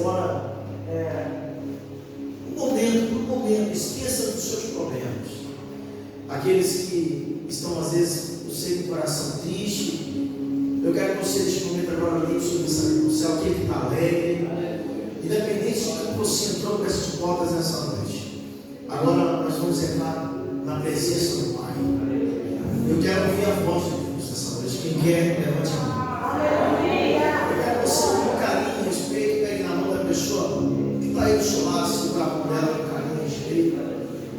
agora por um momento, esqueça dos seus problemas. Aqueles que estão às vezes, eu sei, com o coração triste, eu quero que você neste momento agora lembre sobre essa vida do céu, aquele que está alegre, independente de como você entrou por essas portas nessa noite. Agora nós vamos entrar na presença do Pai. Eu quero ouvir a voz de Deus nessa noite. Quem quer, levante a mão. Eu quero que você, com carinho, respeito, pegue na mão da pessoa que está aí do seu lado, segurar com ela com carinho, respeito,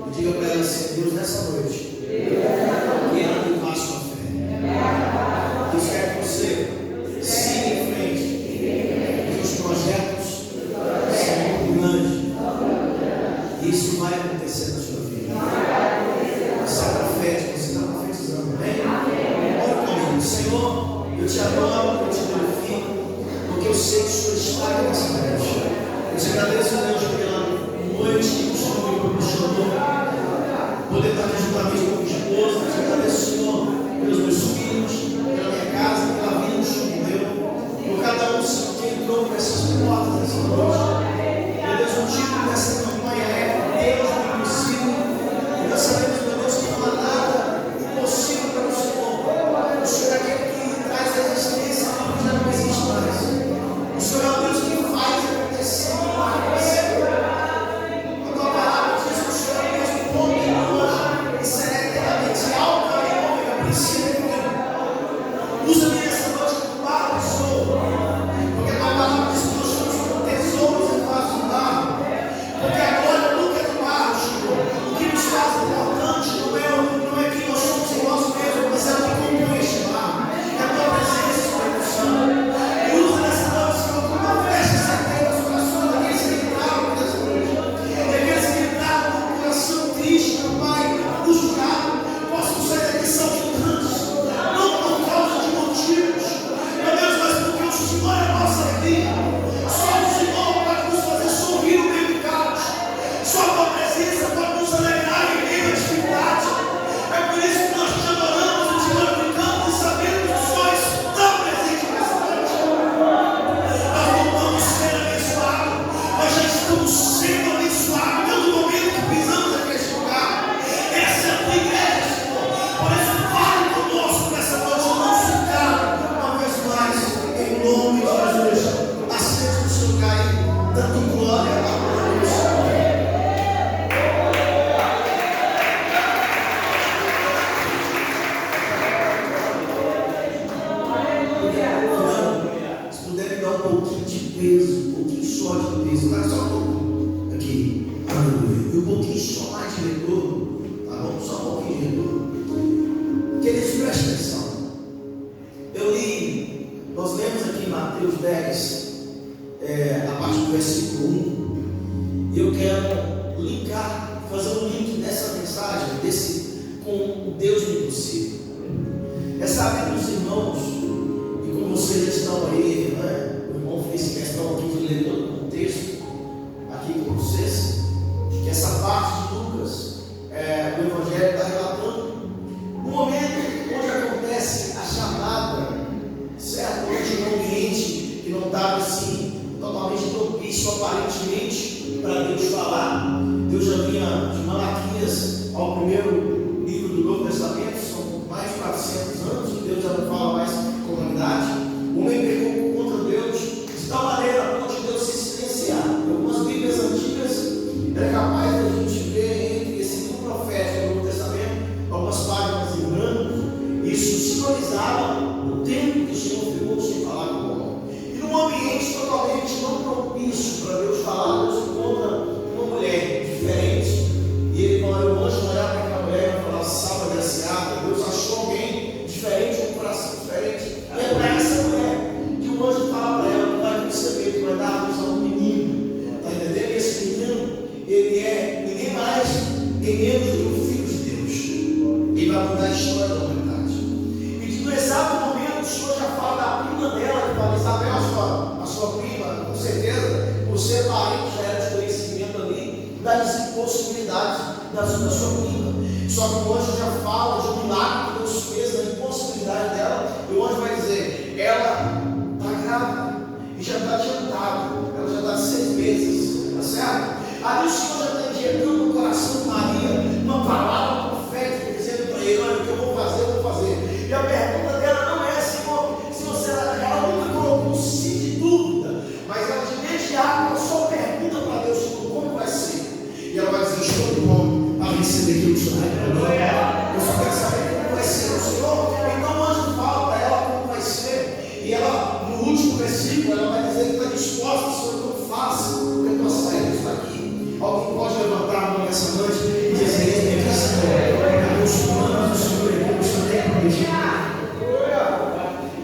e diga para ela assim: Deus, nessa noite, quero avivar sua fé. Deus quer que você siga em frente, que os projetos são muito grandes. Isso vai acontecer na sua vida. Você é profético, você está profetizando, amém? Ora comigo: Senhor, eu te adoro, eu te glorifico, porque eu sei que o Senhor está aqui nessa noite. Eu te agradeço, Deus, pela noite que o Senhor me proporcionou, poder estar aqui juntamente com a minha esposa. Eu te agradeço, Senhor, pelos meus filhos, pela minha casa, pela vida do Senhor meu, por cada um, Senhor, que entrou por essas portas nessa noite. Meu Deus, o título dessa campanha é Deus me possível. E nós sabemos, meu Deus, que não há nada impossível para o Senhor. O Senhor é aquele que traz a existência onde já não existe mais. O Senhor é o Deus que faz acontecer milagres. A tua palavra diz que o Senhor é o Deus que poderoso e será eternamente alto e ômega, princípio e fim. Usa-me nessa noite como barro de sou, porque a tua palavra diz que nós somos como tesouros em vasos de barro. Porque agora nunca é do barro, Senhor. O que nos faz importante não é quem nós somos em nós mesmos, mas é o que compõe este barro. É a tua presença, Espírito Santo. E usa nessa noite, Senhor, como uma flecha certeira nos corações daqueles que entraram nessa noite. Daqueles que entraram com o coração triste, meu Pai, angustiado, possam sair daqui saltitantes, não por causa de motivos, meu Deus, mas porque o Senhor é a nossa alegria. Só o Senhor pode nos fazer sorrir no meio do caos. Só a tua presença pode nos alegrar em meio à dificuldade. É por isso que nós te adoramos e te glorificamos e sabemos que o Senhor está presente nessa noite. Nós não vamos ser abençoados, nós já estamos sendo abençoados desde o momento que pisamos aqui neste lugar. Essa é a tua igreja, Senhor. Por isso, fale conosco nessa noite, não se cale uma vez mais, em nome de Jesus. Aceite o seu lugar aí, dando glória à glória do Senhor. Se puder me dar um pouquinho de peso, um pouquinho só de peso, vai só um pouquinho aqui, aleluia, e um pouquinho só mais de retorno, tá bom? Só um pouquinho de retorno. Queridos, preste atenção. Nós lemos aqui em Mateus 10, a partir do versículo 1, e eu quero linkar, fazer um link dessa mensagem, com o Deus do impossível. É saber dos irmãos, e como vocês estão aí, né? O irmão fez questão aqui de ler todo o contexto aqui com vocês, que essa parte de Lucas, o Evangelho está relatando um momento onde acontece a chamada, certo? Onde um ambiente que não estava assim, totalmente propício aparentemente para Deus falar. Deus já vinha de Malaquias ao primeiro livro do Novo Testamento, são mais de 400 anos que Deus já não fala mais com a humanidade. O homem pecou contra Deus de tal maneira a ponto de Deus se silenciar. Em algumas Bíblias antigas é capaz de a gente ver entre esse livro profético do Novo Testamento algumas páginas em branco. Isso simbolizava o tempo que o Senhor ficou sem falar com o homem. E num ambiente totalmente não propício para Deus falar, Deus encontra uma mulher diferente. E ele fala: eu vou olhar para aquela mulher e falar: salva agraciada. Deus achou alguém diferente, com um coração diferente. E é para essa mulher que o anjo fala para ela: vai conceber, que vai dar a luz a um menino. Está entendendo? E esse menino, ele é ninguém mais, nem menos do que o Filho de Deus. Ele vai mudar a história da humanidade. E no exato momento, o Senhor já fala da prima dela, que fala: Isabel, a sua prima, com certeza, você é parente, já era de conhecimento ali das impossibilidades da sua prima. Só que o anjo já fala de um milagre que Deus fez, da impossibilidade dela, e o anjo vai dizer: ela está grávida e já está adiantada, ela já está 6 nossa, foi tão fácil, porque a tua saída está aqui. Alguém pode levantar a mão nessa noite e dizer: Deus, os planos do Senhor e o Senhor tem prometido.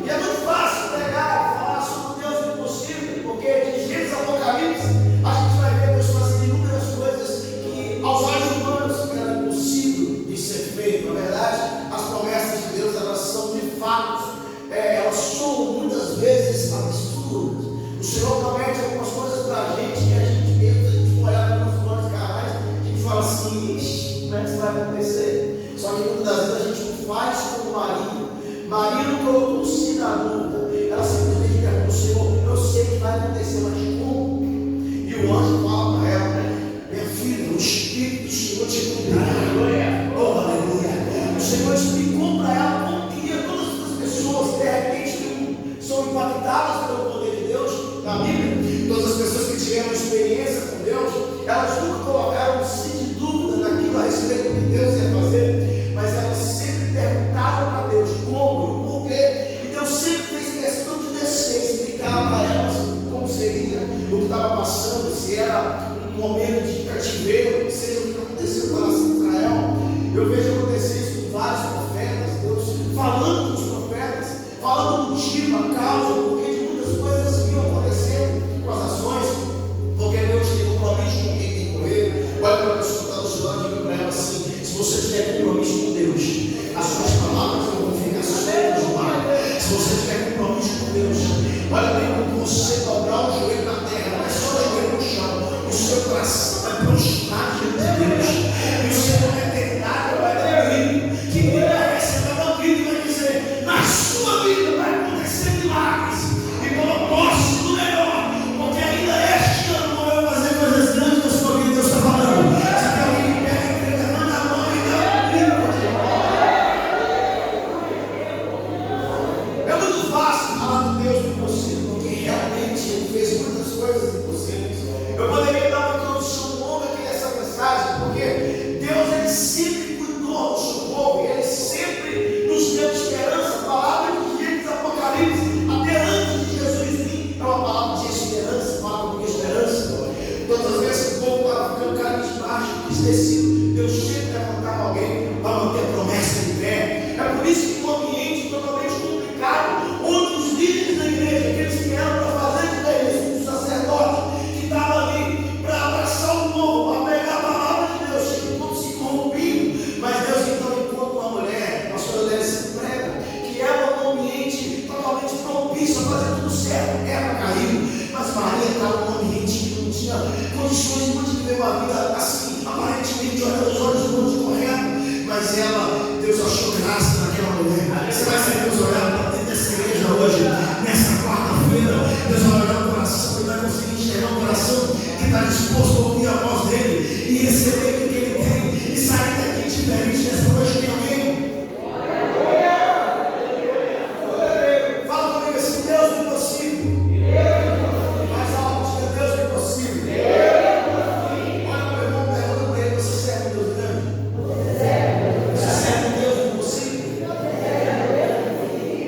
E é muito fácil pegar e falar sobre Deus do impossível, porque de Gênesis a Apocalipse a gente vai ver Deus fazendo inúmeras coisas que aos olhos humanos era impossível de ser feito. Na verdade, as promessas de Deus, elas são de fato, elas são muitas vezes absurdas. O Senhor promete algumas coisas para a gente que a gente mesmo, a gente olhar para os planos carnais, a gente fala assim: ixi, como é que isso vai acontecer? Só que muitas das vezes a gente não faz como Maria não colocou-se na dúvida. Ela simplesmente perguntou: o Senhor, eu sei que vai acontecer, mas como? E o anjo fala para ela: minha filha, o Espírito do Senhor te cobrirá. Oh, aleluia. O Senhor explicou para ela como que todas as pessoas, de repente, são impactadas pelo poder de Deus na Bíblia. Todas as pessoas que tiveram experiência com Deus, elas nunca colocaram de dúvida naquilo a respeito do que Deus ia fazer, mas elas sempre perguntaram para Deus como, por quê, e Deus sempre fez questão de descer, explicar para elas como seria o que estava passando, se era um momento de cativeiro, seja o que aconteceu com a nação de Israel. Eu vejo acontecer isso com vários profetas, Deus falando com os profetas, falando o motivo, a causa, o porquê de muitas coisas que iam acontecendo com as nações, porque Deus tem compromisso com quem tem que correr. Olha para a pessoa que está do seu lado e diga para ela assim: se você tiver compromisso com Deus, as suas palavras não vão ficar soltas no ar. Se você tiver compromisso com Deus, olha bem, quando você dobrar o joelho na terra, não é só o joelho no chão, o seu coração vai prostrar diante de Deus, e o Senhor na eternidade vai dar um grito. Que grito é esse? Vai dar um grito e vai dizer: na sua vida vai acontecer milagres, e como posso do melhor, porque ainda este ano não vai fazer coisas grandes na sua vida. Deus está falando. Se tem alguém que pega, levanta a mão e dá um grito. É muito fácil falar do Deus do impossível, porque realmente Ele fez muitas coisas impossíveis. Eu poderia dar uma introdução longa aqui nessa mensagem, porque Deus, Ele sempre cuidou do seu povo, e Ele sempre nos deu esperança. A palavra de Gênesis, Apocalipse, até antes de Jesus vir, é uma palavra de esperança, fala comigo esperança. Todas as vezes que o povo estava ficando carismático, esquecido, Deus sempre levantava alguém para manter a promessa de pé. É por isso que um ambiente totalmente complicado, onde os líderes da igreja, aqueles que eram para fazer de igreja, o sacerdote que estava ali para abraçar o povo, para pegar a palavra de Deus, todos se corrompiam. Mas Deus então encontra uma mulher, a pastora Lélia se prega, que era um ambiente totalmente propício a fazer tudo certo. Ela caiu, mas Maria estava num ambiente que não tinha condições de viver uma vida assim, aparentemente olhando os olhos do mundo correto. Mas ela, Deus achou graça naquela mulher. Você vai ser Deus olhar para dentro dessa igreja hoje, nessa quarta-feira. Deus vai olhar o coração e vai conseguir enxergar o coração que está disposto a ouvir a voz dele e receber o que ele tem e sair daqui diferente nessa noite. Tem alguém? Fala comigo assim: Deus do impossível. Mais alto, diga: Deus do impossível. Olha para o irmão, pergunta para ele: você serve um Deus grande? Você serve um Deus do impossível?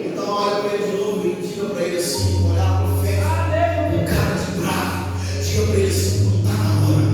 Então olha para ele de novo e diga para ele assim, olhar para o profeta, um cara de bravo, diga para ele assim: não está na hora.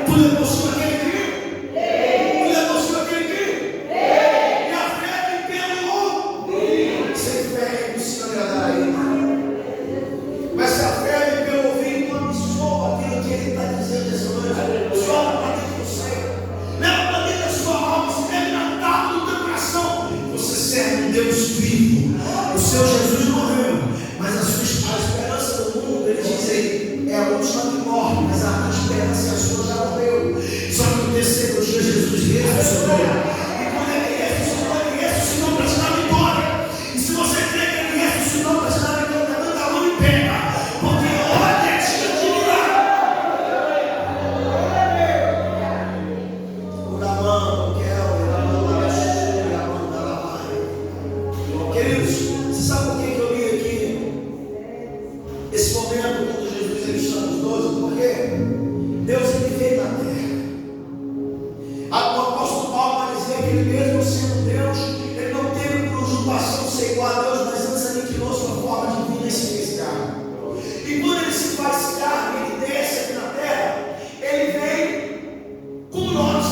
Tudo é possível aquele que crê. Tudo é possível aquele que crê. E a fé vem pelo ouvir. Sem fé é impossível agradar a Ele. Mas se a fé vem pelo ouvir, então absorva aquilo que Ele está dizendo nessa noite. Absorva para dentro do céu. Leva para dentro da sua alma. Se deve na tábua do teu coração. Você serve um Deus vivo. O seu Jesus morreu. Mas a esperança do mundo, eles dizem, é a última que morre. Mas a esperança e a sua já morreu. Só que no terceiro dia Jesus ressuscitou. E quando Ele ressuscitou para te dar vitória. E se você crê que Ele ressuscitou para te dar vitória, levanta a mão e pega. Porque olha é dia de milagre. O Namã, queridos, você sabe por que eu li aqui esse momento quando Jesus ele chama os 12? Porque Deus ele veio na terra. O apóstolo Paulo vai dizer que ele mesmo sendo Deus, ele não teve por usurpação ser igual a Deus, mas antes aniquilou sua forma divina e se fez carne. E quando ele se faz carne, ele desce aqui na terra, ele veio como nós.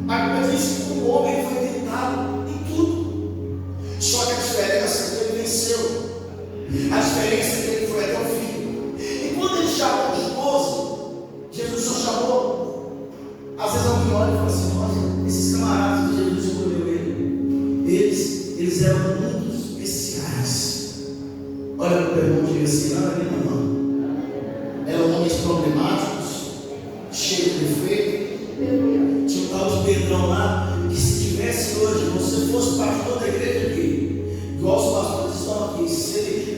A Bíblia diz que como homem ele foi tentado em tudo. Só que a diferença é que ele venceu. A diferença é que ele foi até o fim. E quando ele chamou os 12, Jesus só chamou. Às vezes alguém olha e fala assim: nossa, esses camaradas que Jesus escolheu eles eram muito especiais. Olha para o irmão e diga assim: nada a ver, não. Eram homens problemáticos, cheios de defeito. Tinha um tal de Pedrão lá, que se tivesse hoje, você fosse pastor da igreja aqui, igual os pastores estão aqui,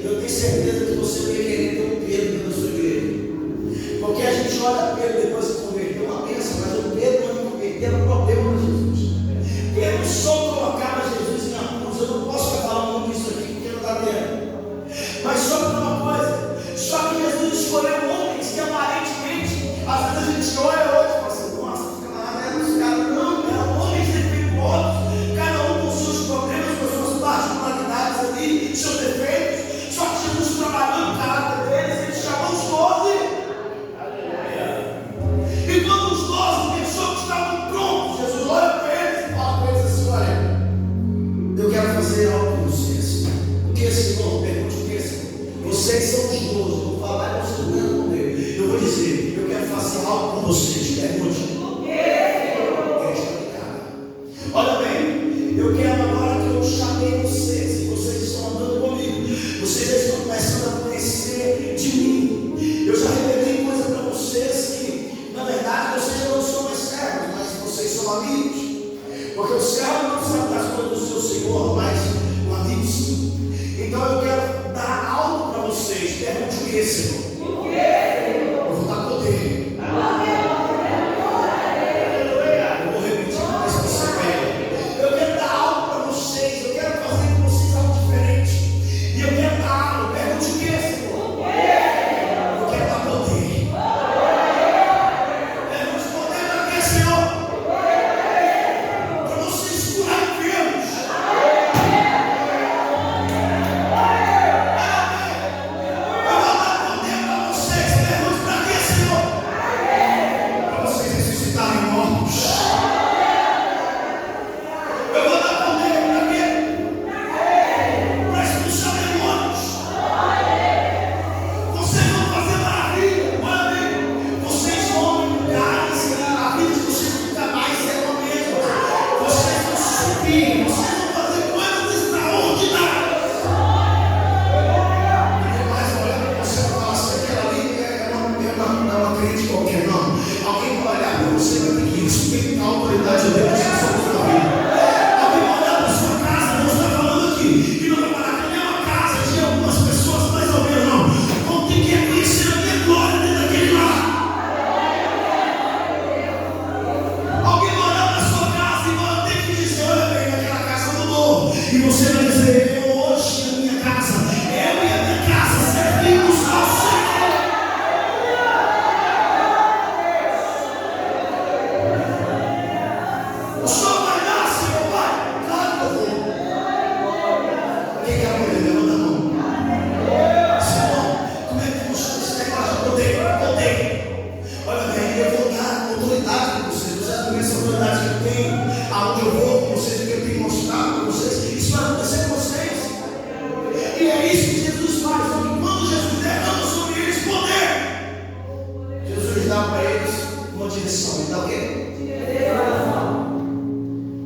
eu tenho certeza que você não ia querer ter um Pedro dentro da sua igreja. Porque a gente olha Pedro depois que converteu uma bênção, mas o Pedro não converteu um problema para Jesus. Pedro só colocava Jesus em apuros. Eu não posso ficar falando muito disso aqui porque não está tendo. Mas só para uma coisa, só que Jesus escolheu homens que aparentemente, às vezes a gente olha hoje e fala assim: nossa, os camaradas eram os caras. Não, eram homens defeituosos, cada um com seus problemas, com suas particularidades ali, seus defeitos. Só que Jesus trabalhou no caráter deles, ele chamou os 12. E quando os 12 pensou que estavam prontos, Jesus olha para eles e fala para eles assim: olha, eu quero fazer algo com vocês. O que, Senhor? Pergunte o que, Senhor? Vocês são os 12, vou falar e vocês não responder. Eu vou dizer: eu quero fazer algo com vocês. Pergunte o que, Senhor? Olha bem, eu quero agora que eu chamei vocês, e vocês estão andando comigo, vocês já estão começando a conhecer de mim. Eu já revelei coisa para vocês que, na verdade, vocês já não são mais servos, mas vocês são amigos. Porque o servo não sabe das coisas do seu Senhor, mas o amigo sim. Então eu quero dar algo para vocês. Pergunte o que, Senhor? O que, Senhor? Eu vou dar poder. uma direção. Ele dá o quê?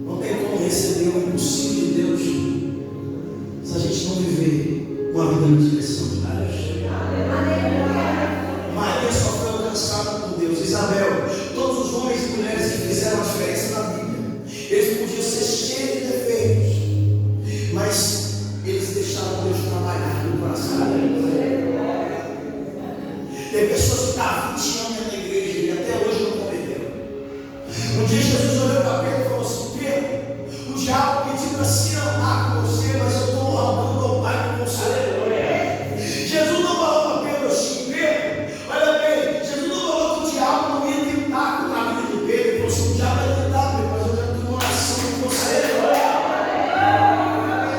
Não tem como receber o impossível de Deus se a gente não viver uma vida de direção de Deus. Maria só foi alcançada por Deus. Isabel, todos os homens e mulheres que fizeram a diferença na Bíblia, eles podiam ser cheios de defeitos, mas eles deixaram Deus trabalhar no coração. Tem pessoas que estão 20 anos na igreja e até hoje não converteram. Um dia Jesus olhou para Pedro e falou assim: Pedro, o diabo pediu para se andar com você, mas eu estou honrando ao Pai com você. Jesus não falou para Pedro assim: Pedro, olha bem, Jesus não falou que o diabo não ia tentar com a vida de Pedro. Ele falou assim: o diabo vai tentar, Pedro, mas eu quero ter uma oração com você.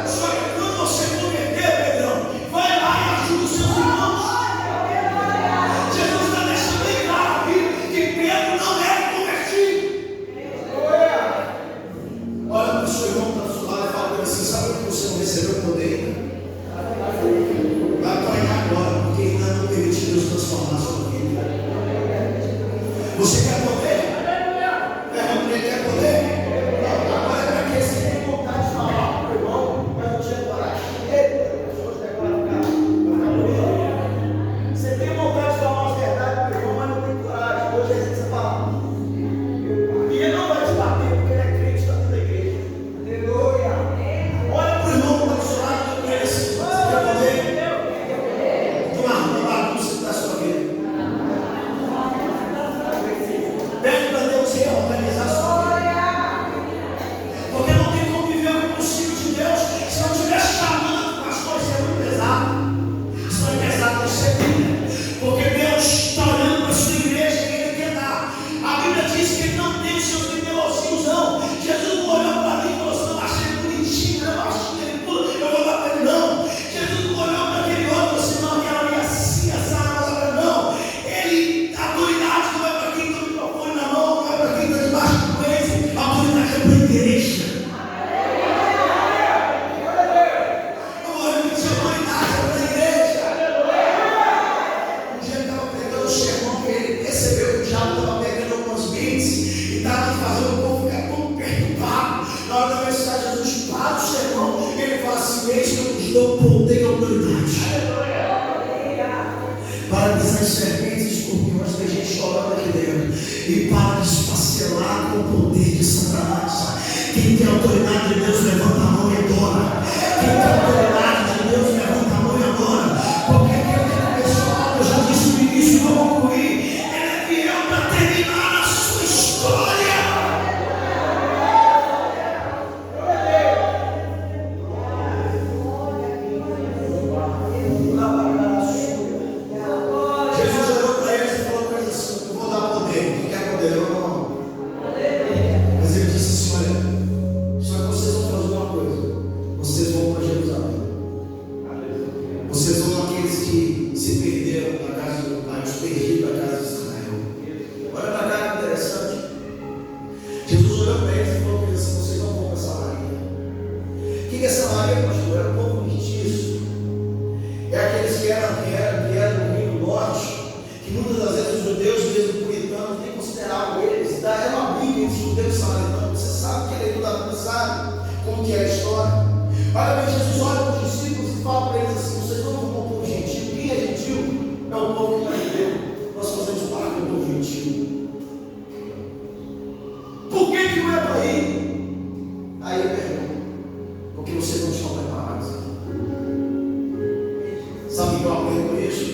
Só que quando você converter, Pedrão, vai lá e ajuda os seus irmãos. Jesus está deixando bem claro aqui que Pedro não era convertido. Olha para o seu irmão que está do seu lado e fala para ele assim: sabe que você não recebeu poder? Vai apanhar agora, porque ainda não permitiu Deus transformar a sua vida. Você quer poder? Ele quer poder? Não, agora é para que você tem vontade de falar para o irmão, mas não tinha coragem. Você tem vontade de falar umas verdades para o irmão, mas não tem coragem. Hoje a gente precisa falar. E ele não vai te bater porque ele é crente, está dentro da igreja. Aleluia. Olha para o irmão que está do seu lado e diga assim: você quer poder? Uma bagunça da sua vida. Pede para Deus reorganizar a sua vida. Porque não tem como viver o impossível de Deus se não estiver chamando o pastor. Isso é muito pesado. Isso não é pesado, não é Bíblia. Porque Deus está olhando para a sua igreja e Ele quer dar. A Bíblia diz que Ele não tem os seus negocinhos, não. Jesus não olhou para mim e falou assim: não, achei bonitinho, eu achei ele pula, eu vou dar para ele, não. Jesus não olhou para aquele outro e falou assim: não, aquela ali assim, essa palavra, não. Ele, a autoridade não é para quem tem o microfone na mão, não é para quem está debaixo do peso, a autoridade é para a igreja. Eu vou repetir: a autoridade é para a igreja. Um dia ele estava pregando um sermão que ele percebeu que o diabo estava pegando algumas mentes e estava fazendo o povo ficar todo perturbado. Na hora da mensagem, Jesus para o sermão e ele fala assim: eis que eu vos dou poder e autoridade para pisar em serpentes e escorpiões. Tem gente chorando aqui dentro. E para desfacelar com o poder de Satanás. Quem tem autoridade de Deus, levanta a mão e adora. Quem tem autoridade de Deus, levanta a mão e adora. Porque aquele que começou, eu já disse no início, vou concluir, ele é fiel para terminar a sua história. Jesus olhou para eles e falou para eles assim: eu vou dar poder. Quem quer poder? Eu não. Mas ele disse assim: olha, só que vocês vão fazer uma coisa. Vocês vão para Jerusalém. Vocês vão aqueles que se perderam na casa do Pai, os perdidos da casa de Israel. Olha para cá que interessante. Jesus olhou para eles e falou para eles assim: vocês não vão para Samaria. O que é Samaria, pastor? Era o povo mestiço. É aqueles que vieram do Rio do Norte, que muitas das vezes os judeus, mesmo puritanos, nem consideravam eles. É uma Bíblia entre judeus e samaritanos. Você sabe que ele ainda sabe como que é a história. Olha bem, Jesus olha para os discípulos e fala para eles assim: vocês não vão para o povo gentil. Quem é gentil? É o povo que não é judeu. Nós fazemos parte do povo gentil. Por que não é para ir? Aí eu pergunto: porque vocês não estão preparados. Sabe o que eu aprendo com isso?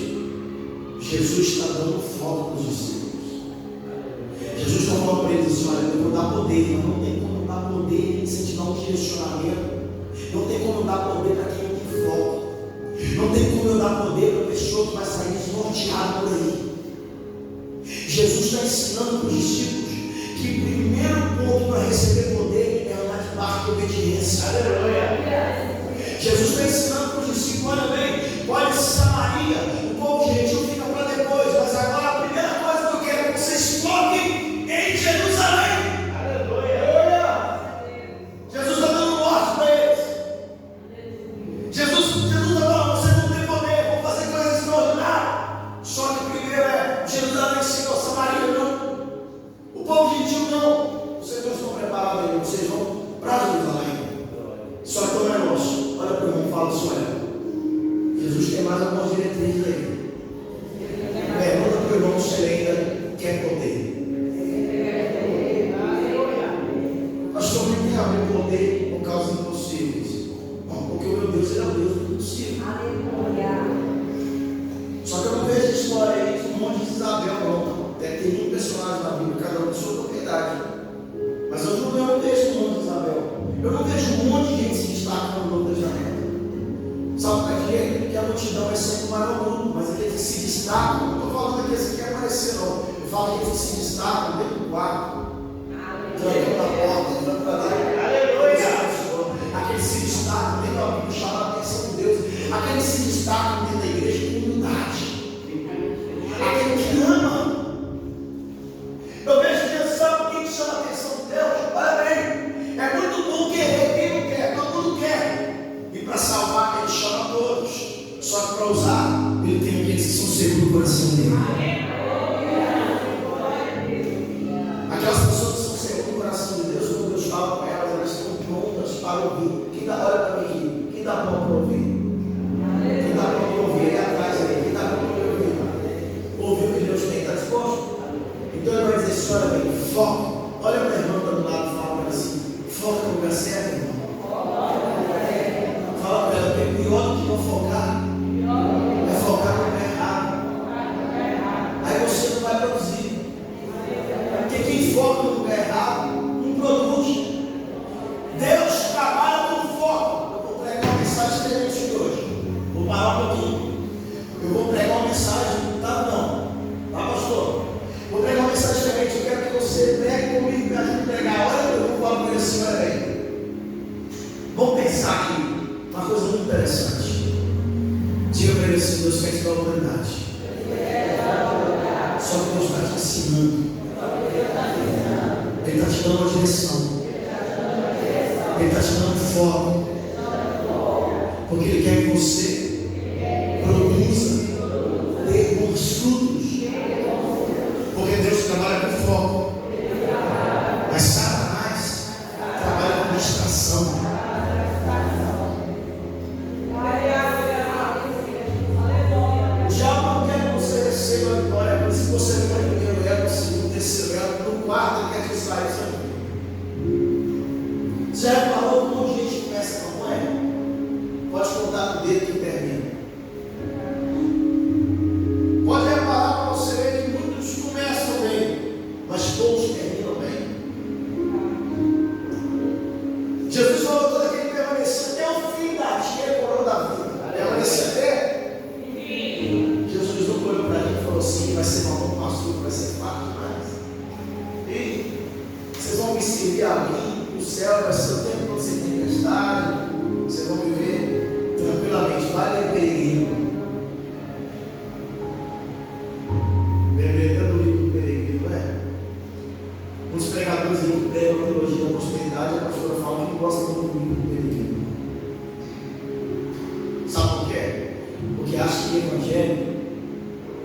Jesus está dando foco para os discípulos. Jesus está falando para eles assim: olha, eu vou dar poder, mas não tem como dar poder sem te dar um direcionamento. Não tem como dar poder para quem não tem foco. Não tem como eu dar poder para a pessoa que vai sair desnorteada por aí. Jesus está ensinando para os discípulos que o primeiro ponto para receber poder é andar debaixo de obediência. Aleluia. Jesus está ensinando para os discípulos: olha bem, olha Samaria, o povo gentil fica para depois, mas agora a primeira coisa que eu quero é que vocês foquem em Jerusalém. Aleluia. Jesus está dando ordem para eles. Jesus está falando: vocês não têm poder, vão fazer coisas extraordinárias. Só que primeiro é Jerusalém, Senhor, Samaria não. verdade. Mas hoje eu não vejo um monte de Isabel. Eu não vejo um monte de gente se destacando no Novo Testamento. Sabe para quê? Que a multidão vai ser um maior grupo, mas aqueles que se destacam, não estou falando daqueles que querem aparecer, não. Eu falo daqueles que se destacam dentro do quarto, trancando a porta, entrando para lá. Aleluia! Aqueles que se destacam dentro da Bíblia, chamam a atenção de Deus. Aqueles que se destacam dentro da igreja com humildade. Aquele que ama. Eu vejo Deus, sabe por que chama a atenção de Deus? Olha bem, é muito bom querer, quem não quer, todo mundo quer. E para salvar, Ele chama todos. Só que para usar, Ele tem aqueles que são seguros do coração dele. Aquelas pessoas que são seguras do coração de Deus, quando Deus fala com elas, elas estão prontas para ouvir. Quem dá hora para mim aqui? Quem dá pão para ouvir? Quem dá pão para ouvir? É atrás aí. Quem dá pão para ouvir? Ouvir o que Deus tem, está disposto? Então ele vai dizer assim: olha bem, foco. Olha para a irmã que está do lado e fala para ela assim: foca no lugar certo, irmão. Fala para ela que é pior do que não focar, é focar no lugar errado. Aí você não vai produzir. Porque quem foca no lugar errado não produz. Deus trabalha com foco. Eu vou pregar uma mensagem diferente de hoje. Vou parar um pouquinho. Eu vou pregar uma mensagem, tá? Não, tá, pastor? Vou pregar uma mensagem diferente. Eu quero que você pregue comigo, me ajude a pregar. Olha, eu vou falar para ele assim: olha bem. Vamos pensar aqui uma coisa muito interessante. Diga para ele assim: Deus quer te dar autoridade. Só que Deus está te ensinando. Ele está te dando uma direção. Ele está te dando foco. Porque Ele quer que você produza, dê bons frutos. Porque Deus trabalha com foco. Mas Satanás trabalha com distração. O diabo não quer que você receba a vitória. Por isso que você não vai no primeiro elo, no segundo, terceiro elo, no quarto, ele quer que saia isso aqui. Já falou que um monte de gente começa a campanha? Pode contar no dedo que termina. Pode reparar para você ver que muitos começam bem, mas todos terminam bem. Jesus falou todo aquele que permanecia até o fim da tia coroa da vida. Permanecia até. Jesus não olhou para a gente e falou assim: vai ser uma mão açúcar, vai ser fácil demais. E vocês vão me servir a mim. O céu vai ser o tempo todo sem tempestade. Vocês vão viver tranquilamente. Vai ler Peregrino. Peregrino do livro do Peregrino, não é? Os pregadores não pregam a teologia da prosperidade. A pastora fala que não gosta muito do livro do Peregrino. Sabe por quê? Porque acha que o evangelho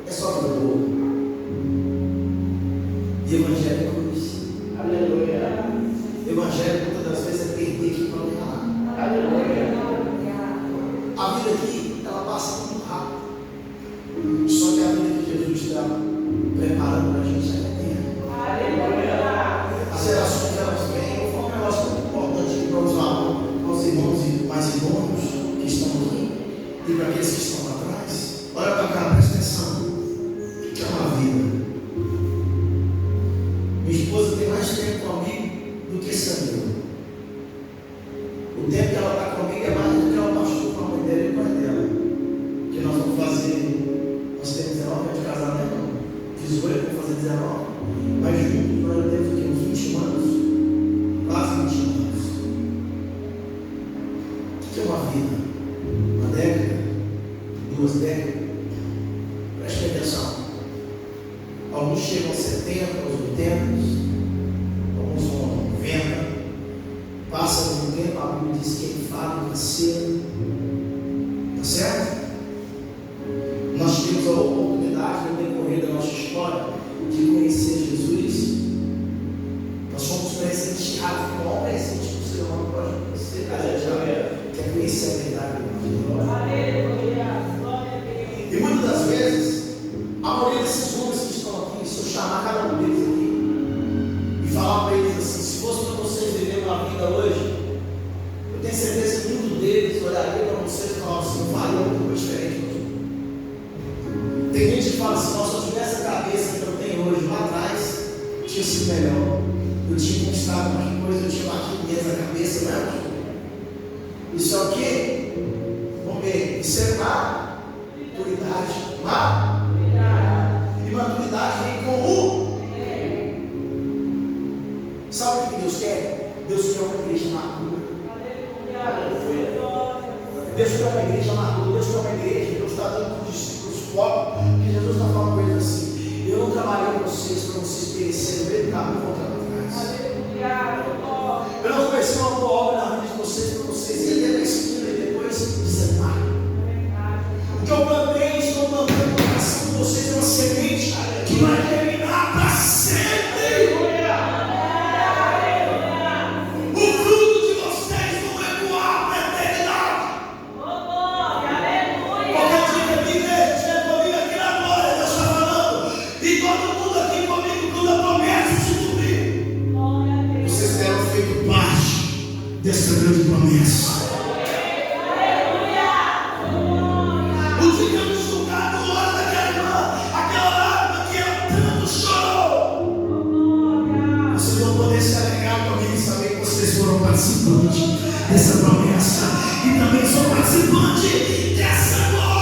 é só vida boa. E o evangelho é cruz. Aleluia. O evangelho muitas das vezes é perder aqui para errar. Aleluia. A vida aqui, ela passa muito rápido. Só que a vida que Jesus está preparando para a gente é eterna. Aleluia. As gerações, elas vêm. Foi um negócio muito importante aqui para os irmãos e mais irmãos que estão aqui e para aqueles que estão lá atrás. Olha para cá, presta atenção. O que é uma vida? Minha esposa tem mais tempo comigo do que Samuel. O tempo que ela está comigo é mais do que ela passou com a mãe dela e o pai dela. Que nós vamos fazer. Nós temos 19 anos de casamento, não. 18, vamos fazer 19. Mas juntos nós já temos aqui uns 20 anos. Quase 20 anos. O que é uma vida? Uma década? 2 décadas? Preste atenção. Alguns chegam a 70, aos 80, alguns vão a 90. Passa algum tempo, a Bíblia diz que ele fala nascer. Tá certo? Nós tivemos a oportunidade no decorrer da nossa história de conhecer Jesus. Nós fomos presenteados com o maior presente que o ser humano pode conhecer. A gente já quer conhecer a verdade do Evangelho. E muitas das vezes, a maioria desses homens que estão aqui, se eu chamar cada um deles aqui e falar para eles assim: se fosse para vocês viverem uma vida hoje, eu tenho certeza que muitos deles olhariam para vocês e falavam assim: faria alguma coisa diferente. Tem gente que fala assim: nossa, se eu tivesse a cabeça que eu tenho hoje lá atrás, tinha sido melhor. eu tinha conquistado uma coisa, eu tinha batido dentro da cabeça, né? Isso é o quê? Vamos ver, isso é maturidade. E maturidade vem com o. Sabe o que Deus quer? Deus quer uma igreja madura. Deus quer uma igreja madura. Deus quer uma igreja. Deus está dando para os discípulos foco. Que Jesus está falando coisas assim. Eu não trabalhei com vocês para vocês perecerem no meio do caminho e voltar para trás. Eu não comecei uma boa obra na vida de vocês para vocês irem até a esquina e depois desanimar. O que eu plantei, estou plantando no coração de vocês é uma semente que vai terminar para sempre. Dessa grande promessa. O dia que eu me julgar no olho daquela irmã, aquela lágrima que ela tanto chorou, vocês vão poder se alegrar com alguém e saber que vocês foram participantes dessa promessa e também são participantes dessa glória.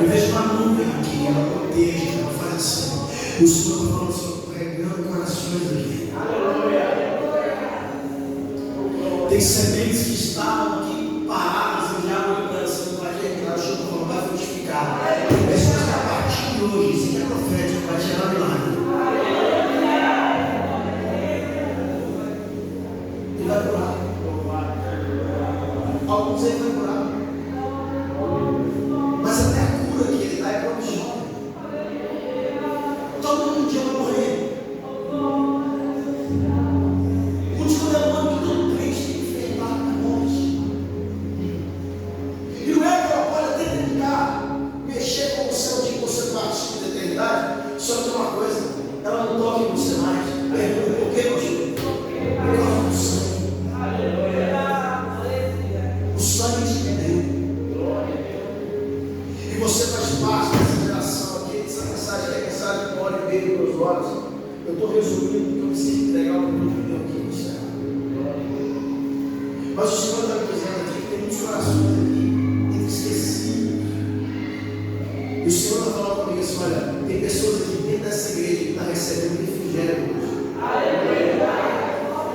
Eu vejo uma nuvem aqui, ela protege, ela faz assim. O Senhor está falando, Senhor, carregando corações aqui. Tem sementes que estavam aqui paradas em água de coração. Alguns ele vai curar. Mas até a cura que ele dá é provisória. Todo mundo um dia vai morrer. O último demônio que todo crente tem que enfrentar é a morte. E não é que ela pode até tentar mexer com o céu de você partir da eternidade. Só que tem uma coisa, ela não toca em você mais. Pergunta por que, meu filho? Por causa do sangue. O sangue te deu. E você faz parte dessa geração aqui, dessa mensagem, que é a mensagem que mora e veio nos meus olhos. Eu estou resumindo porque eu preciso entregar o que Deus me deu aqui no céu. Mas o Senhor está me dizendo aqui que tem muitos corações aqui esquecidos. E o Senhor está falando comigo assim: olha, tem pessoas aqui dentro dessa igreja que estão recebendo refrigério hoje.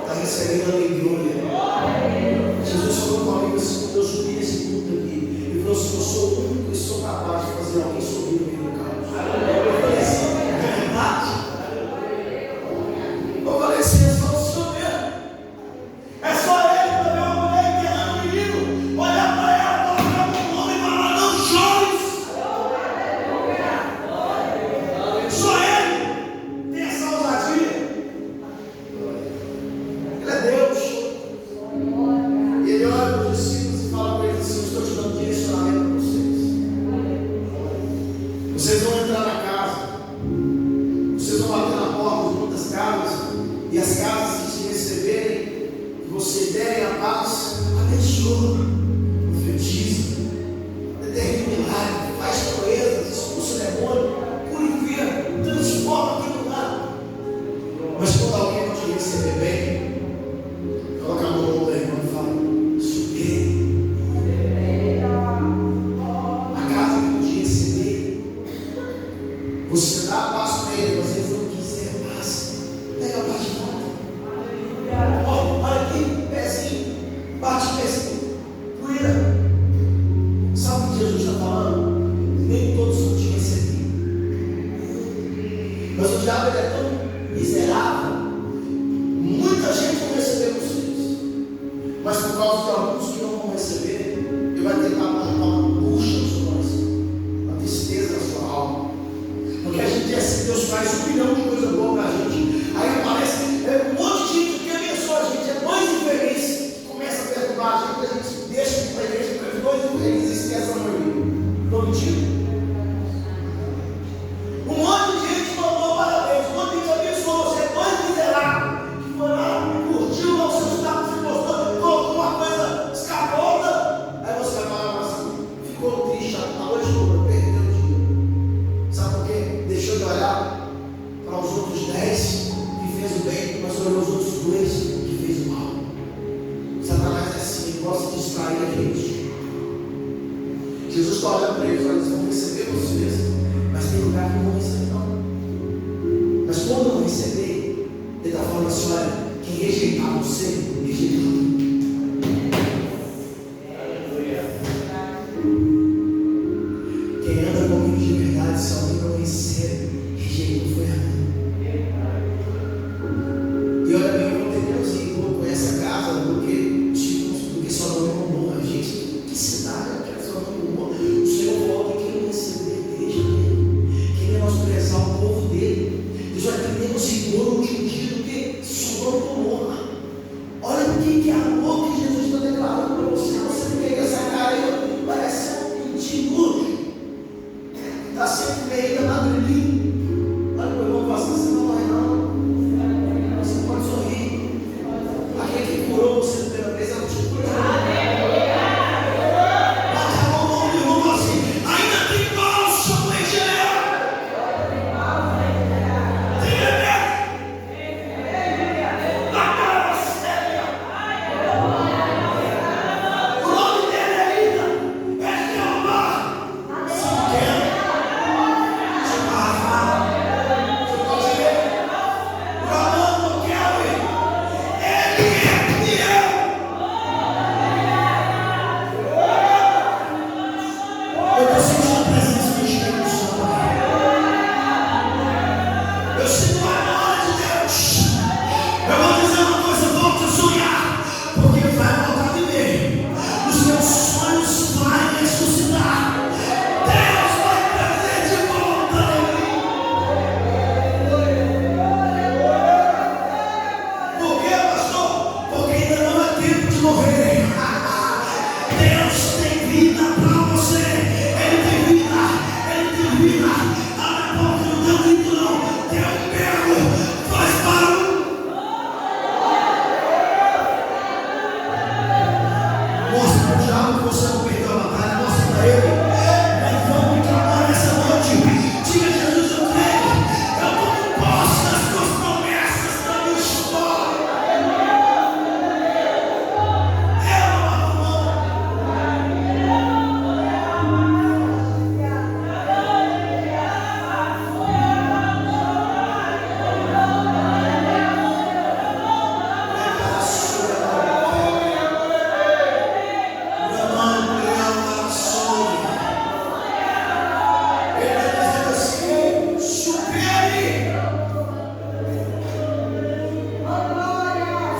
Está recebendo aleluia. Jesus falou comigo assim, quando eu subi nesse culto aqui, ele falou assim: eu sou o único que sou capaz de fazer alguém sorrir no meio do caos. Eu falei assim: é verdade. Eu falei assim: é só o Senhor mesmo. É só ele para ver uma mulher enterrando um menino, olhar para ela, colocar um nome e falar: não chores. Só ele tem essa ousadia. Ele é Deus. E ele olha para os discípulos e fala para eles assim: eu estou te dando direcionamento para vocês. Vocês vão entrar na casa, vocês vão bater na porta de muitas casas, e as casas que te receberem, que vocês derem a paz, abençoa, profetiza, determina milagre, faz proezas, expulsa o demônio, cura enfermo, transforma aquele lugar. Mas quando alguém não te receber bem, coloca a mão no ombro da irmã e fala: subir. A casa que não te receber, você dá a paz para ele, mas eles não quiser paz, pega a paz de volta. Ó, olha aqui, pezinho, bate o pezinho, cuida. Sabe o que Jesus está falando? Nem todos vão te receber. Mas o diabo ele é tão miserável. Muita gente vai receber vocês, mas por causa de alguns que não vão receber, ele vai tentar colocar uma angústia no seu coração, uma tristeza na sua alma. Porque a gente diz assim: Deus faz 1 milhão de coisas boas para a gente. Aí aparece um monte de gente que abençoa a gente, é dois infelizes que começa a perturbar a gente deixa para a igreja, porque dois infelizes esquecem a maioria. Estou mentindo? Um monte de gente mandou parabéns, um monte de gente abençoou você, dois miseráveis que foram lá, curtiu lá o seu status, se postou, colocou uma coisa escapolda. Aí você vai falar assim: ficou triste a noite toda, perdeu o dia. Sabe por quê? Deixou de olhar para os outros 10 que fez o bem, mas olhou os outros 2 que fez o mal. Satanás é assim, ele gosta de distrair a gente. Jesus está olhando para eles: olha, eles vão receber vocês, mas tem lugar que não vão receber não. Mas quando não receber, ele está falando assim: olha, quem rejeitar você, rejeita tudo. Quem anda comigo de verdade, se alguém não recebe, rejeita, foi a mim. E olha bem, eu vou ter Deus ir com essa casa do que só não me honrou. A gente, que cidade, eu quero só não me honrou. O Senhor volta e quem não receber a igreja dele, quem menosprezar o povo dele, Deus vai ter menos rigor no último dia do que sobrou por honra. Olha o que é amor. você não perdeu a batalha, mostra para Ele. Mas vamos clamar nessa noite. Diga, Jesus, eu creio. Eu tomo posse das tuas promessas na minha história. Eu não abro mão.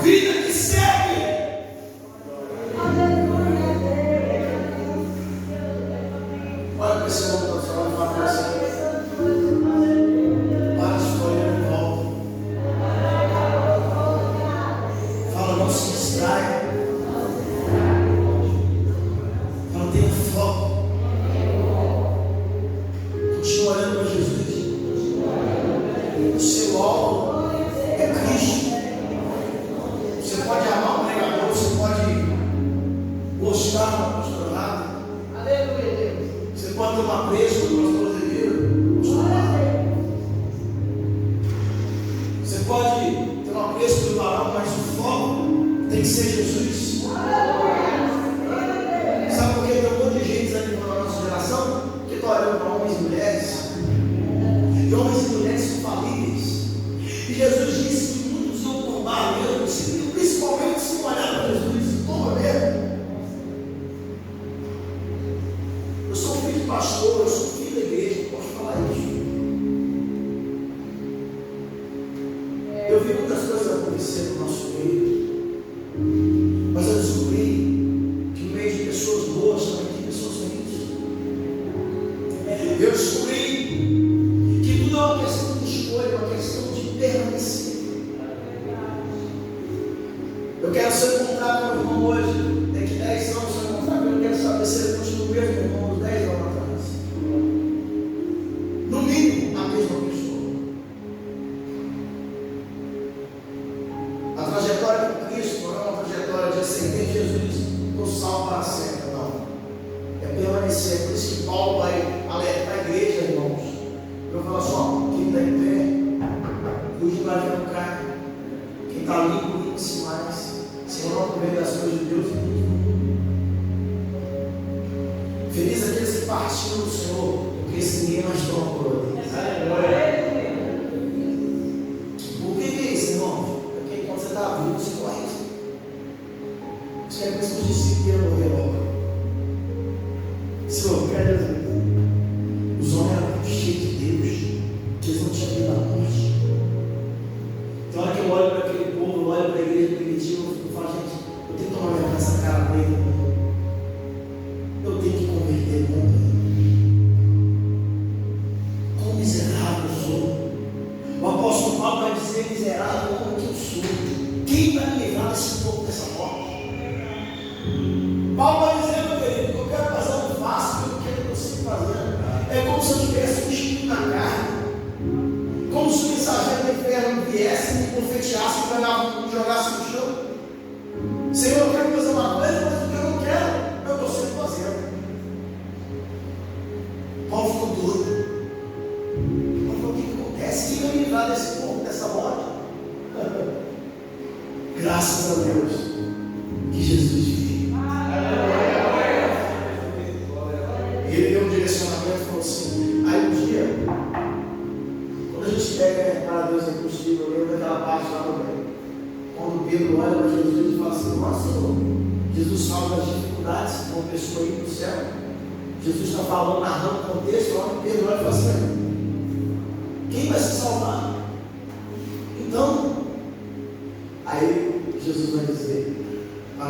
Vida que segue. Olha para esse homem da sua e fala para você. Para de escolher em volta. Fala, não se distraia. Fala, tenha foco. Continua olhando para Jesus. O seu alvo é Cristo. Você pode amar o pregador, você pode gostar do pastorado. Aleluia, Deus. Você pode ter uma presa do pastor Zebeiro. Você pode ter uma presa do varão, mas o foco tem que ser Jesus. Sabe por que tem um monte de gente desanimando a nossa geração? Porque está olhando para homens e mulheres. E homens e mulheres são falíveis. E Jesus disse que muitos iam tombar mesmo, principalmente se não olhar para Jesus, toma mesmo. Eu sou filho de pastor, eu sou filho da igreja, eu posso falar isso. Eu vi muitas coisas acontecendo no nosso meio, mas eu descobri que no meio de pessoas boas também tem pessoas ruins. Eu descobri que tudo é uma questão de escolha, uma questão de permanecer. Eu quero ser encontrado com o irmão hoje. Daqui 10 anos eu vou encontrar com ele. Eu quero saber se ele continua o mesmo irmão dos 10 anos atrás. No mínimo, a mesma pessoa. A trajetória com Cristo não é uma trajetória de aceitei Jesus, estou salvo para sempre. Não. É permanecer. Por isso que Paulo vai alertar a igreja, irmãos. Eu vou falar só, quem está em pé, cuide para ver o cara. Quem está limpo, limpe-se mais. Senhor, não aproveita das coisas de Deus. Feliz aqueles que partiram do Senhor, porque esse ninguém mais toma por ele. Por que é isso, irmão? Porque quando você está vivo, você corre. Isso é por isso que os discípulos iam morrer logo. Senhor, quero dizer, os homens eram cheios de Deus, que eles não tinham medo da morte. Então, na hora que eu olho para aquele povo, eu olho para a igreja primitiva, eu falo, gente, eu tenho que tomar vergonha nessa cara para ele. Eu tenho que converter o mundo. Quão miserável eu sou. O apóstolo Paulo vai dizer: miserável como que eu sou. Quem vai me livrar desse povo, dessa morte? Paulo vai dizer, meu querido, que eu quero fazer um fácil, que eu quero conseguir fazer. É como se eu tivesse um espinho na carne. Como se o mensageiro do inferno viesse e me confeteasse e me jogasse no chão. Senhor, eu quero fazer uma coisa, mas o que eu não quero, eu estou sempre fazendo. Paulo ficou doido. Paulo falou: o que acontece? Quem vai me livrar desse povo, dessa morte? Graças a Deus que Jesus veio. Ele deu um direcionamento e falou assim. Aí um dia, quando a gente pega para Deus é impossível, eu lembro daquela parte lá também. Quando Pedro olha para Jesus e fala assim: nossa, Senhor, Jesus fala das dificuldades que uma pessoa ir para o céu. Jesus está falando, narrando o contexto, onde Pedro olha e fala assim: quem vai se salvar? Então, aí Jesus vai dizer para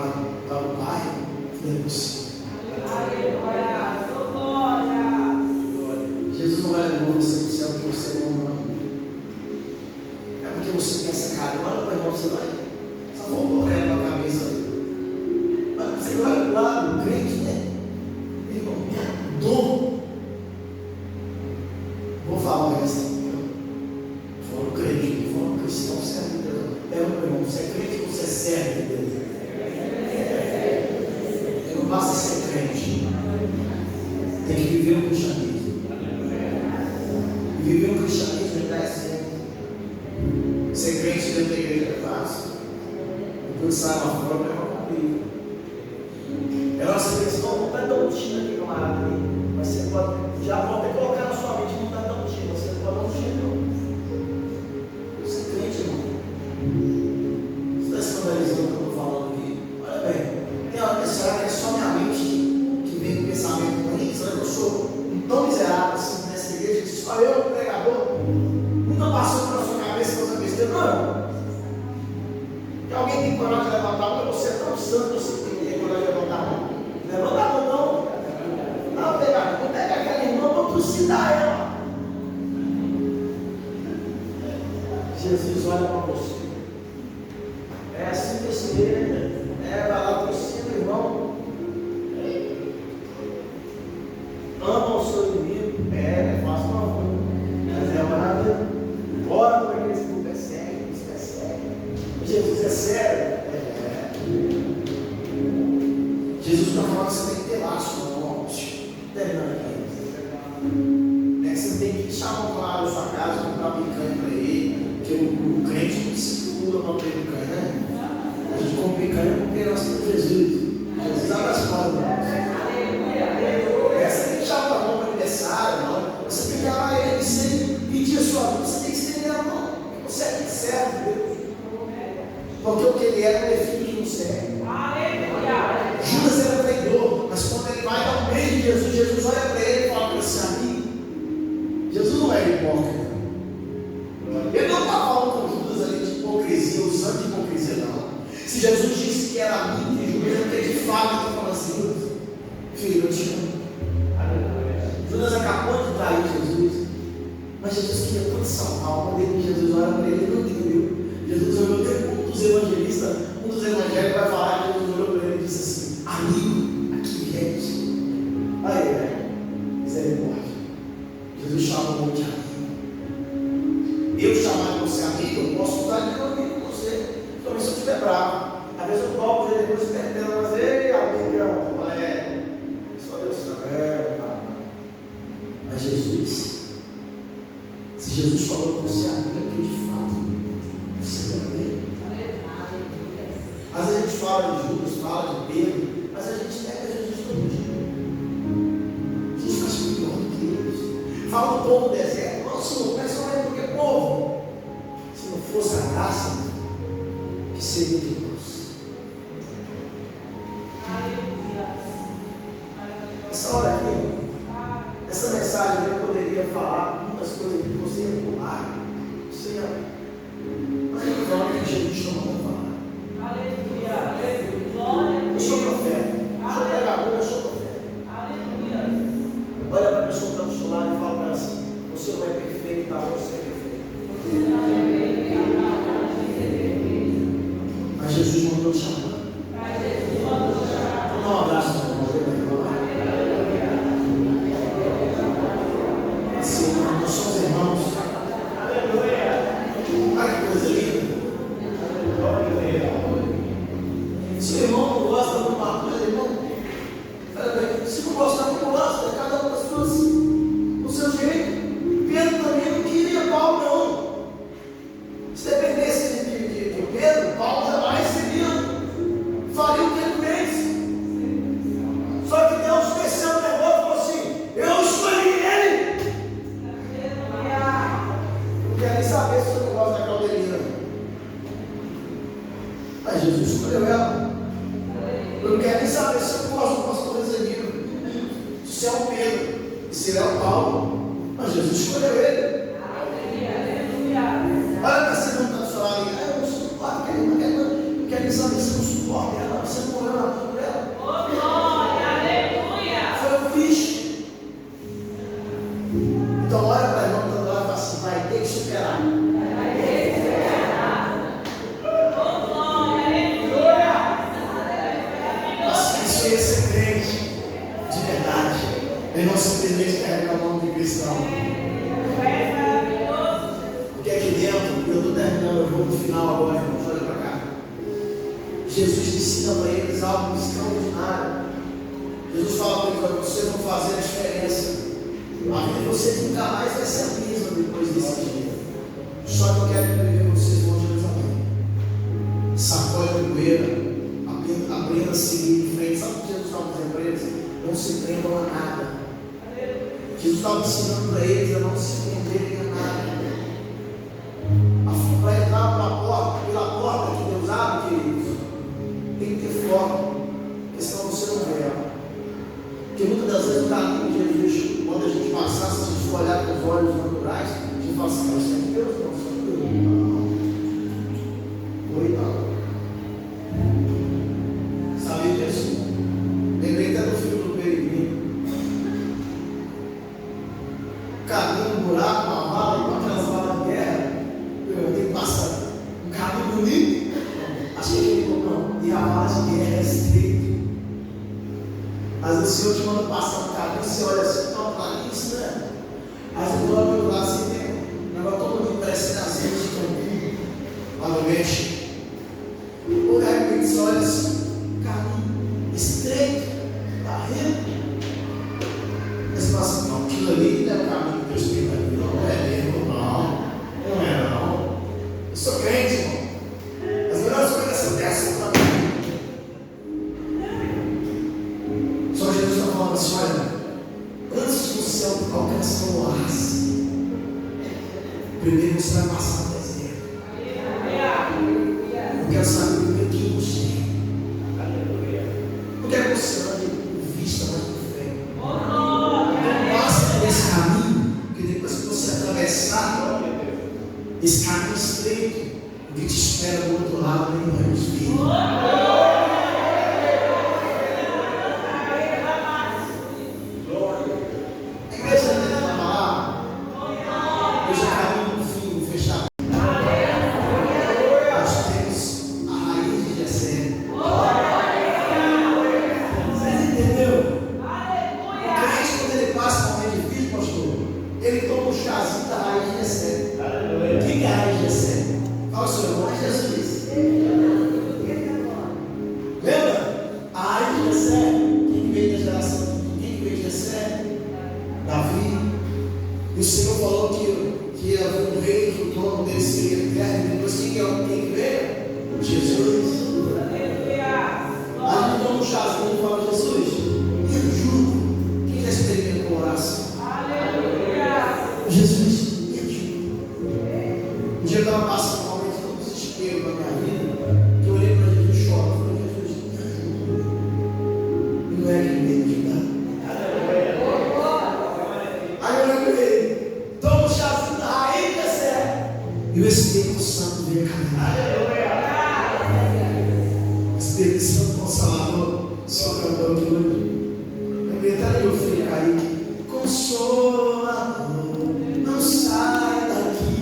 o Pai que é possível. Jesus não vai levar você para o céu porque você não ama. É porque você pensa, cara, olha para o irmão, você vai. Só voltou olhando na cabeça. Mas você vai para o lado, crente, né? Irmão, dom. Vou falar o resto. For crente, for cristão, serve de Deus. É o meu irmão, você é crente ou você serve de Deus? Não basta crente tem que viver o cristianismo. E viver o cristianismo não é certo. Ser crente dentro da igreja é fácil. Depois sai lá fora para cumprir. É a nossa questão, não está tão tinta aqui, camarada. Mas você pode, já pode até colocar na sua mente, não está tão tinta. Você não pode dar um tinta, não. Você é crente, irmão. Você está escandalizando o que eu estou falando aqui. Olha bem, tem hora que será que é só minha mente que vem com pensamento ruim? Será que eu sou tão miserável assim nessa igreja que só eu, pregador, nunca passou pela sua cabeça fazer besteira? Não. Que alguém tem coragem de levantar a mão, você é tão santo assim que tem coragem de levantar a mão. Levanta a mão, não. Não, pega aquela irmã, vou trucidar ela. Jesus olha para você. É assim que esse rei, vai lá para cima, irmão. Ama o seu inimigo. É fácil não. Mas é maravilha. Ora por aqueles que não perseguem, que nos perseguem. Jesus é sério. Jesus está falando que você tem que ter laço no monte. Terminando aqui. Você tem que chamar um cara da sua casa, comprar picanha para ele. Porque o crente não se pula para ter picanha, né? A gente compra picanha porque nós temos Jesus. Jesus abre as portas para nós. Você tem que chamar para o aniversário, não. Você tem que amar ele sem pedir a sua vida. Você tem que estender a mão. Você é que serve Deus. Porque o que ele era é filho de um servo. Judas era traidor, mas quando ele vai ao meio de Jesus, Jesus olha para ele e fala para esse amigo. Jesus não era hipócrita. Ele não está falando com Judas ali de hipocrisia, usando de hipocrisia, não. Se Jesus disse que era amigo de Judas, é porque de fato ele está falando assim: filho, eu te amo. Judas acabou de trair Jesus, mas Jesus queria tanto salvar. Quando Jesus olha para ele, ele não entendeu. Jesus olhou até um dos evangelistas, um dos evangélicos vai falar que Jesus olhou para ele e disse assim: amigo, aqui viemos. Aí, misericórdia. Jesus chama o de amigo. Eu chamar você amigo, eu posso estar de amigo com você. Também se eu estiver bravo. Às vezes eu toco, depois você perdendo, mas ei, amigo, só Deus sabe. Mas Jesus, se Jesus falou com você amigo, é porque de fato você é amigo. Às vezes a gente fala de Judas, fala de Pedro, mas a gente nega Jesus todo dia. A gente faz pior do que eles. Fala do povo do deserto. Não, Senhor, mas não é porque povo. Se não fosse a graça, que seria de nós. Essa hora aqui, essa mensagem eu poderia falar muitas coisas que você ia pular. Você ia. Mas eu não falo que Jesus está mandando falar. Eu sou profeta. Eu sou pregador, eu sou profeta. Olha para a pessoa que está do seu lado e fala para ela assim: você não é perfeito, tá? Você é perfeito. Mas Jesus mandou chamar. Dá um abraço para o irmão. Assim, nós somos irmãos. Aleluia. Olha que coisa linda. Se o irmão não gosta de uma coisa, irmão, se não gostar, não gosta, cada uma das suas, do seu jeito. Pedro também não queria Paulo, não. Se dependesse de Pedro, Paulo jamais seria, faria o que ele fez. Só que Deus desceu o negócio e falou assim: eu escolhi ele. Não quero nem saber se eu não gosto da Claudelina. Mas Jesus escolheu ela. Eu não quero nem saber se eu gosto do pastor Ezequiel, se é o Pedro, se ele é o Paulo, mas Jesus escolheu ele. Olha para você não está do seu lado aí, eu não suporto aquele, não quero nem saber se eu não suporto ela, você não morreu na mão dela. Foi o bicho. Então olha para a irmã que está do lado e fala assim: vai ter que superar. Ser crente de verdade, e não simplesmente carregar o nome de cristão. Porque aqui dentro, eu estou terminando, eu vou no final agora, irmãos, olha para cá. Jesus ensina para eles algo extraordinário. Jesus irmãos, vocês vão fazer a diferença. A vida de vocês nunca mais vai ser a mesma depois desse dia. Só que eu quero que vocês vão a Jerusalém. Sacode a poeira, aprenda a seguir em frente. Sabe o que Jesus estava dizendo para eles? Não se prendam a nada. Jesus estava ensinando para eles a não se prenderem a nada. Para entrar pela porta que Deus abre, queridos, tem que ter foco, porque senão você não vê. Porque muitas das vezes o caminho de Jesus, quando a gente passar, se a gente for olhar com os olhos naturais, a gente fala assim, isso é de Deus, não, isso é de Deus. Não. Oi, não. Sabia disso? Lembrei até do filho do peregrino. Caminho no buraco, uma bala, com aquelas balas de guerra. Eu tenho que passar um caminho bonito. Achei que ele falou, não. E a bala de guerra é estreita. Às vezes o Senhor te manda passar um caminho, você olha assim, não, para isso, né? Às vezes eu olho lá assim, né? O negócio todo mundo parece nascer de caminho, lá no México. O lugar que você olha assim, caminho estreito, barreto. Aí você fala assim, não, aquilo ali não é o caminho que Deus tem para mim, não é mesmo, não é não. Eu sou crente, irmão. As melhores coisas dessa terra são para mim. Só Jesus está falando assim, olha, antes de você alcançar o oásis, primeiro você vai passar no deserto. Eu quero saber primeiro quem você é. Eu quero que você ande com vista, mas com fé. Então passa por esse caminho, porque depois que você atravessar esse caminho estreito, o que te espera do outro lado nem vai nos ver. E o Espírito Santo veio caminhar. O Espírito Santo Consolador, Salvador de hoje. Lembrei até do meu filho Kaique. Consolador, não sai daqui.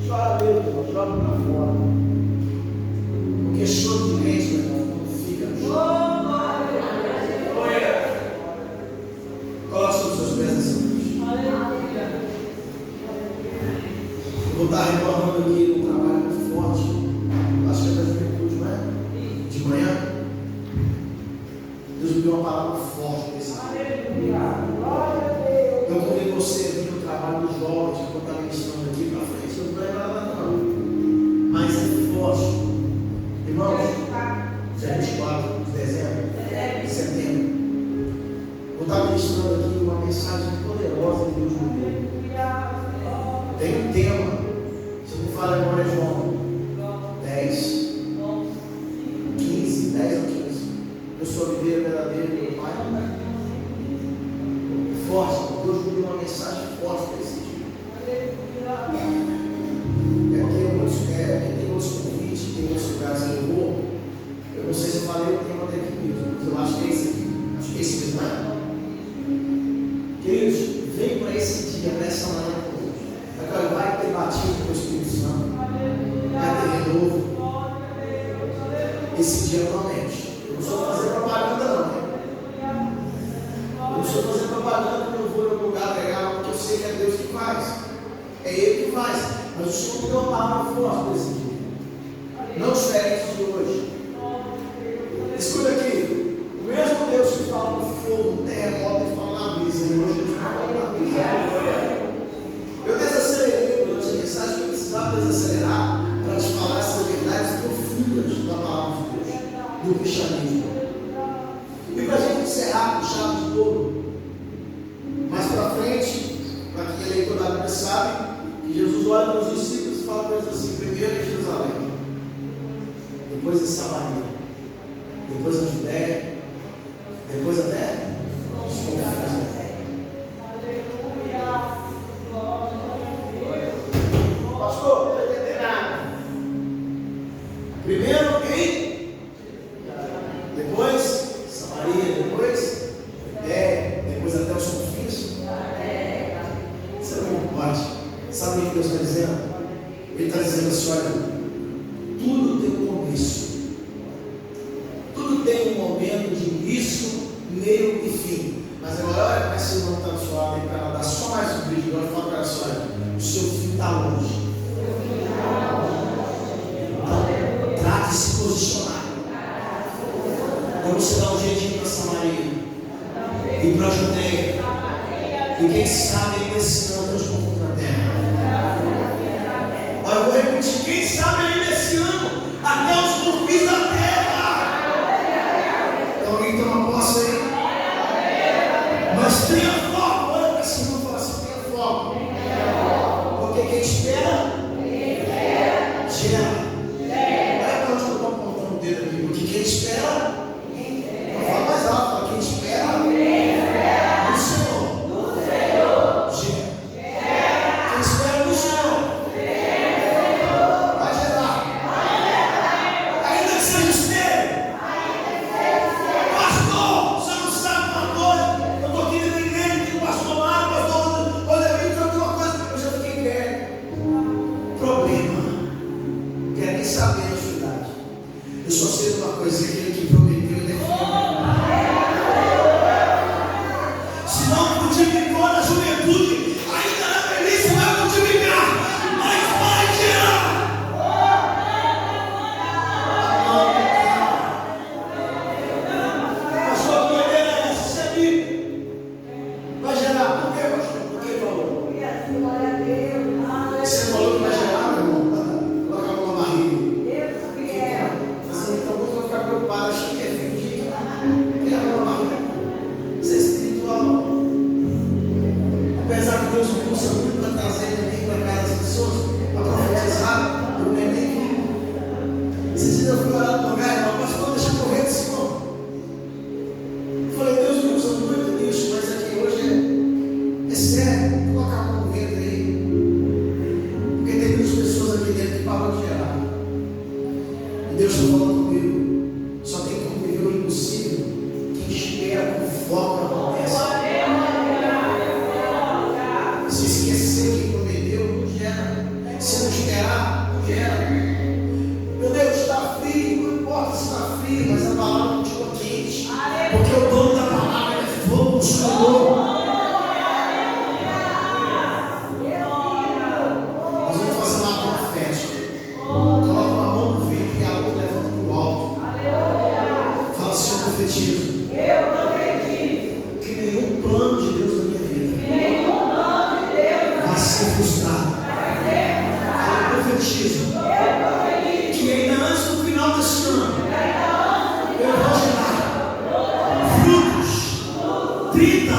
Chora mesmo, chora pra fora. Porque choro de crente, meu irmão, não fica no choro. Coloque sobre os seus pés nessa noite. Eu vou estar retornando aqui num trabalho muito forte. Acho que é da juventude, não é? De manhã. Deus me deu uma palavra forte para esse dia. Eu convido você a vir no trabalho dos jovens que eu estou ministrando aqui para frente. Eu não vai nada não. Mas é forte. Irmãos, dia 24 de dezembro, setembro. Eu estava ministrando aqui uma mensagem poderosa que Deus me deu. Tem um tema, se não fala agora é João 10, 15, 10 ou 15. Eu sou a videira verdadeira do meu Pai. Forte, Deus me deu uma mensagem forte para esse dia. Tem outros convites, tem outros lugares que eu vou. Eu não sei se eu falei o tema até aqui mesmo, mas eu acho que é esse aqui. Acho que é esse mesmo, né? Queridos, vem para esse dia, para essa manhã hoje. Agora vai ter batido com o Espírito Santo. Vai ter renovo. Esse dia promete. Eu não sou fazer propaganda, não. Eu não sou fazer propaganda quando eu vou em algum lugar legal, porque eu sei que é Deus que faz. É Ele que faz. Mas o Senhor me deu uma palavra forte para esse dia. do cristianismo. E para a gente encerrar com chave de ouro, mais para frente, para quem é leitor da Bíblia sabe, que Jesus olha para os discípulos e fala para eles assim: primeiro em Jerusalém, depois em Samaria, depois na Judéia, depois até os confins da terra. Pastor, não estou entendendo nada. Primeiro em, depois Samaria, depois depois até os confins. Você não pode. Sabe o que Deus está dizendo? Ele está dizendo assim: olha, tudo tem um começo. Tudo tem um momento de início, meio e fim. Mas agora vai ser não tão suave para ela dar só mais um vídeo. Agora fala para ela assim: olha, o seu fim está longe. Então, trate de se posicionar. Então você dá um jeitinho para Samaria e para a Judeia. E quem sabe ainda esse ano Deus confronta na terra. Olha, eu vou repetir: quem sabe ainda esse ano até os confins da terra. Então alguém toma posse aí. Mas tenha foco. Olha para cima e fala assim: tenha foco. Porque quem espera gera. Olha para onde eu estou apontando o dedo aqui. Porque quem espera, não fala mais alto, fala: quem espera no Senhor. Quem espera no Senhor vai gerar. Ainda que seja estéril. Pastor, você não sabe uma coisa. Eu estou aqui na igreja, tem pastor Mário, pastor Rodrigo, eu tenho uma coisa. Eu já fiquei velho. Problema. Quero nem saber a sua idade. Eu só sei uma coisa: aquele que prometeu, ele é fiel. Se não multiplicou na juventude, ainda na velhice vai multiplicar. Mas vai gerar. Pastor, que maneira é essa? Isso é Bíblia. Vai gerar. Por quê, pastor? Por que falou? Você falou que vai gerar, meu irmão? Coloca a mão na barriga. Assim, então vou ficar preocupado. Acho que é filho de. Tem a mão na barriga. Isso é espiritual. Apesar que Deus me usa muito para trazer também para cá as pessoas, para profetizar, eu nem vi. Esses dias eu fui lá no lugar, irmão, pastor, deixa eu correr desse irmão. Eu falei: Deus me usa muito nisso, mas aqui hoje é sério. Coloca a mão no vento aí. Porque tem muitas pessoas aqui dentro que param de gerar. E Deus está falando comigo: só tem como viver o impossível quem espera com foco na promessa. Se esquecer quem prometeu, não gera. Se não esperar, não gera. Meu Deus, está frio, não importa se está frio, mas a palavra continua quente. Porque o dono da palavra é fogo consumidor. Nós vamos fazer uma boa festa. Coloca uma mão no vento e a outra levanta para o alto. Fala assim: eu profetizo que nenhum plano de Deus na minha vida vai ser frustrado. Eu profetizo que ainda antes do final desse ano eu vou gerar frutos 30,